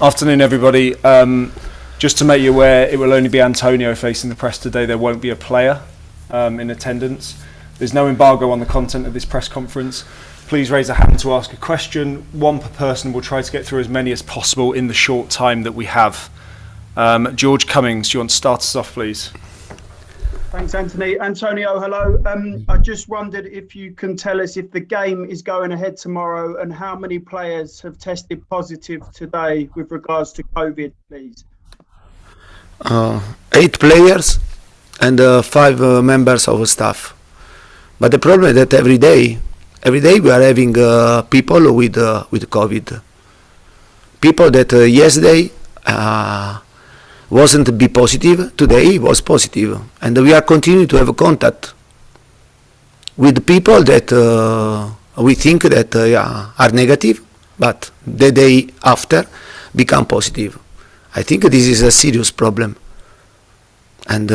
Afternoon, everybody. Just to make you aware, it will only be Antonio facing the press today. There won't be a player in attendance. There's no embargo on the content of this press conference. Please raise a hand to ask a question. One per person. We'll try to get through as many as possible in the short time that we have. George Cummings, do you want to start us off, please? Thanks, Anthony. Antonio, hello. I just wondered if you can tell us if the game is going ahead tomorrow and how many players have tested positive today with regards to COVID, please. 8 players and 5 members of staff. But the problem is that every day we are having people with COVID. People that yesterday wasn't be positive, today was positive, and we are continuing to have contact with people that we think that are negative, but the day after become positive. I think this is a serious problem, and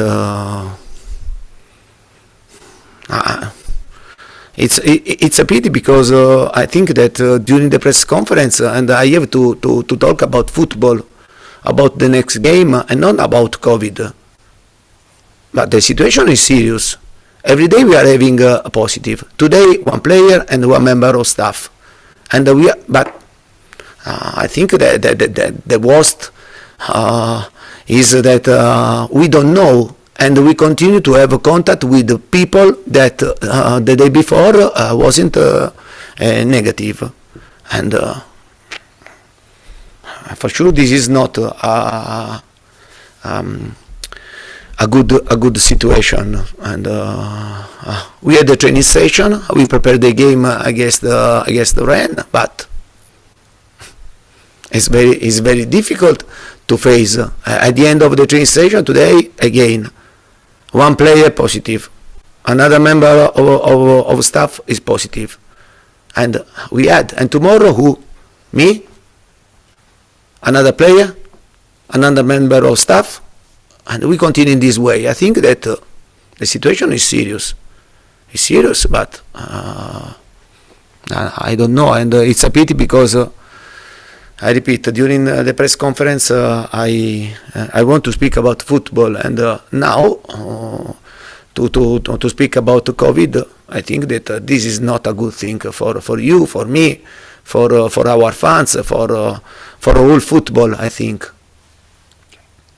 it's a pity because I think that during the press conference, and I have to talk about football, about the next game, and not about COVID. But the situation is serious. Every day we are having a positive. Today, 1 player and 1 member of staff, and I think that the worst is that we don't know, and we continue to have contact with the people that the day before wasn't negative, and for sure this is not a good situation. And we had the training session. We prepared the game against the Rennes, but it's very difficult to face. At the end of the training session today, again, 1 player positive, another member of staff is positive, and tomorrow who? Me, another player, another member of staff, and we continue in this way. I think that the situation is serious. It's serious, but I don't know, and it's a pity because I repeat, during the press conference I want to speak about football, and now to speak about COVID, I think that this is not a good thing for you, for me, for our fans, for all football, I think.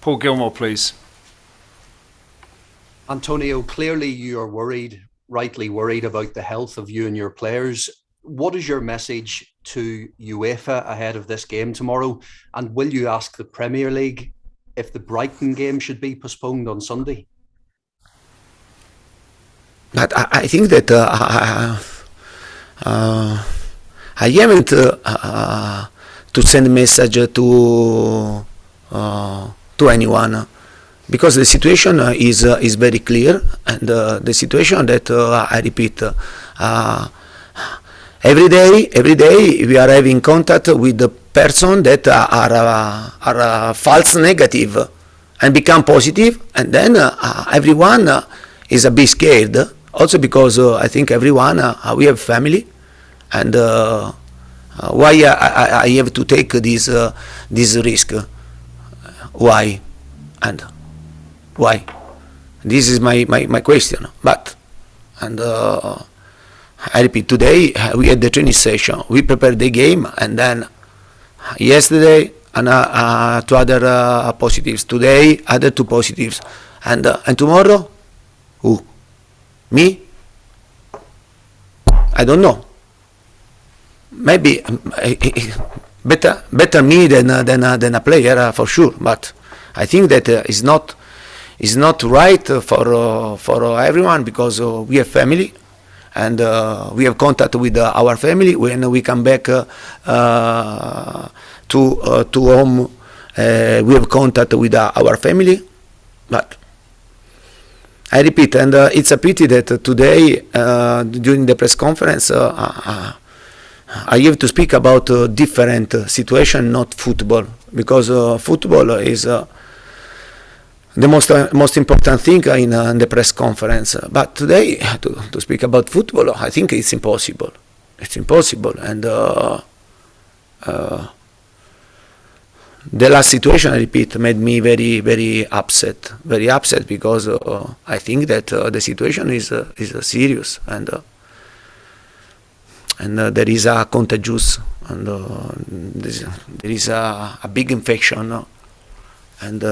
Paul Gilmore, please. Antonio, clearly you're worried, rightly worried about the health of you and your players. What is your message to UEFA ahead of this game tomorrow? And will you ask the Premier League if the Brighton game should be postponed on Sunday? But I think that I haven't to send a message to anyone, because the situation is very clear, and the situation that I repeat, every day we are having contact with the person that are false negative and become positive, and then everyone is a bit scared. Also because I think everyone we have family, and why I have to take this risk? Why? And why? This is my question. But I repeat, today we had the training session. We prepared the game, and then yesterday 2 other positives. Today other 2 positives, and tomorrow who? Me? I don't know. Maybe better me than a player for sure. But I think that is not right for everyone, because we have family, and we have contact with our family. When we come back to home, we have contact with our family. But I repeat, and it's a pity that today during the press conference I have to speak about a different situation, not football, because football is the most important thing in the press conference. But today to speak about football, I think it's impossible. It's impossible, and the last situation, I repeat, made me very, very upset because I think that the situation is serious, and there is a contagious, and there is a big infection, and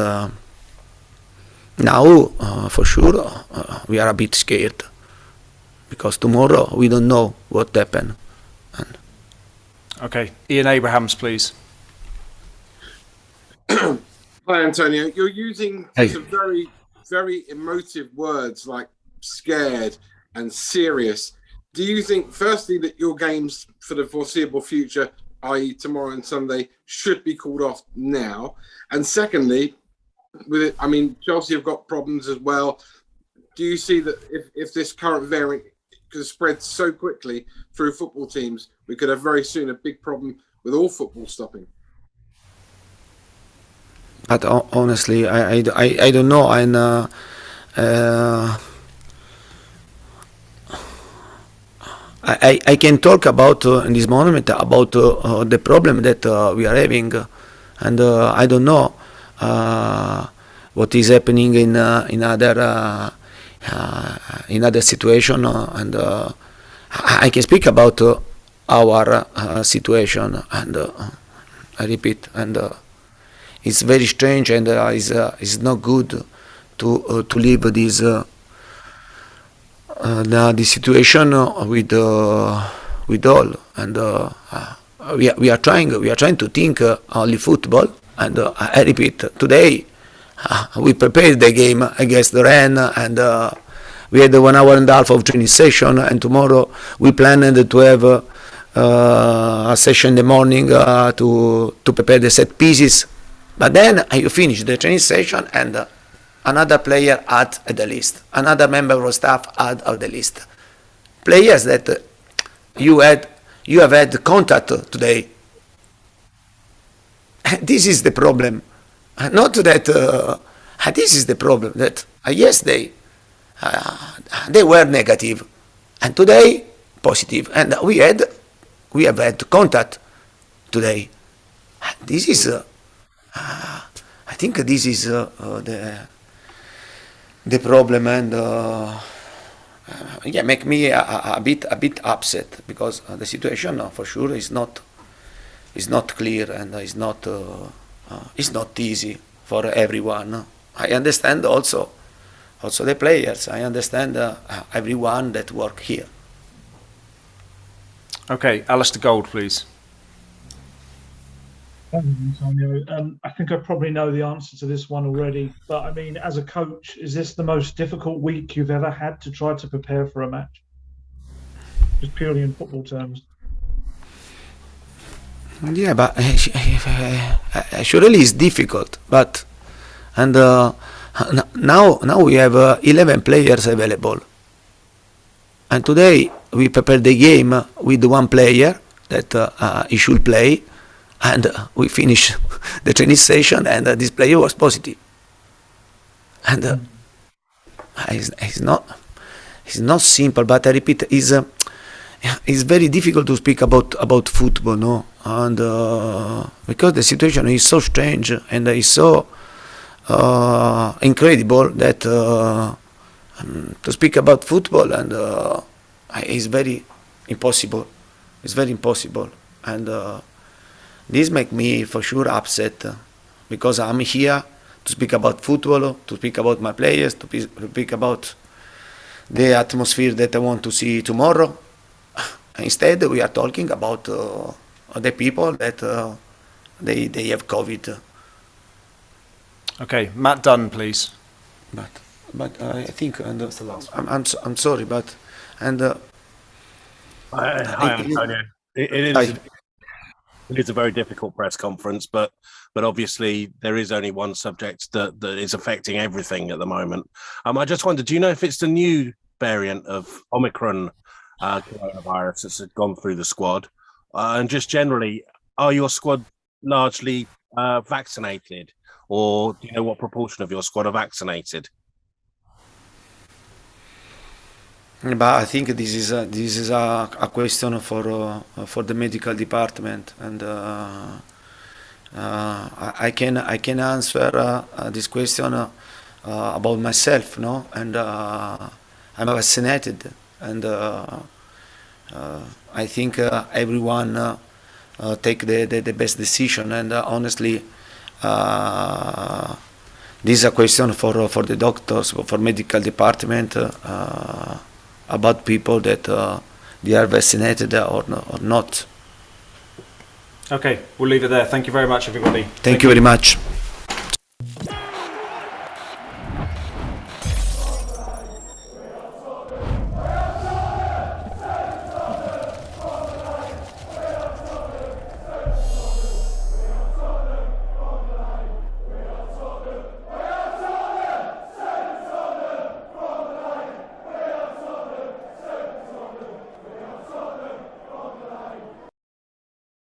now for sure we are a bit scared because tomorrow we don't know what happened. Okay, Ian Abrahams, please. Hi, Antonio. You're using Hey. some very, very emotive words like scared and serious. Do you think, firstly, that your games for the foreseeable future, i.e. tomorrow and Sunday, should be called off now? And secondly, with it, I mean, Chelsea have got problems as well. Do you see that if this current variant could spread so quickly through football teams, we could have very soon a big problem with all football stopping? But honestly, I don't know, and I can talk about in this moment about the problem that we are having, and I don't know what is happening in other situation, and I can speak about our situation, and I repeat, and it's very strange, and it's not good to leave this the situation with all, and we are trying to think only football, and I repeat, today we prepared the game against the Rennes, and we had 1 hour and a half of training session, and tomorrow we planned to have a session in the morning to prepare the set pieces, but then you finish the training session and another player add the list, another member of staff add the list. Players that you have had contact today. This is the problem. Not that this is the problem, that yesterday they were negative and today positive, and we have had contact today. This is I think this is the problem, and yeah, make me a bit upset, because the situation for sure is not clear, and is not easy for everyone. I understand also the players. I understand everyone that work here. Okay, Alistair Gold, please. Thank you, Antonio. I think I probably know the answer to this one already, but I mean, as a coach, is this the most difficult week you've ever had to try to prepare for a match? Just purely in football terms. Yeah, but surely it's difficult. But and now we have 11 players available, and today we prepared the game with one player that he should play. And we finished the training session, and this player was positive. And it's not simple, but I repeat, it's very difficult to speak about football, no? And because the situation is so strange and is so incredible that to speak about football, and it's very impossible. It's very impossible, and this makes me for sure upset, because I'm here to speak about football, to speak about my players, to speak about the atmosphere that I want to see tomorrow. Instead, we are talking about the people that they have COVID. Okay, Matt Dunn, please. But I think, and I'm sorry, but and hi, Antonio. It is a very difficult press conference, but obviously there is only one subject that is affecting everything at the moment. I just wondered, do you know if it's the new variant of Omicron coronavirus that's gone through the squad? And just generally, are your squad largely vaccinated, or do you know what proportion of your squad are vaccinated? But I think this is a question for the medical department, and I can answer this question about myself, no? And I'm vaccinated, and I think everyone take the best decision. And honestly, this is a question for the doctors, for medical department, about people that they are vaccinated or not. Okay, we'll leave it there. Thank you very much, everybody. Thank you very much.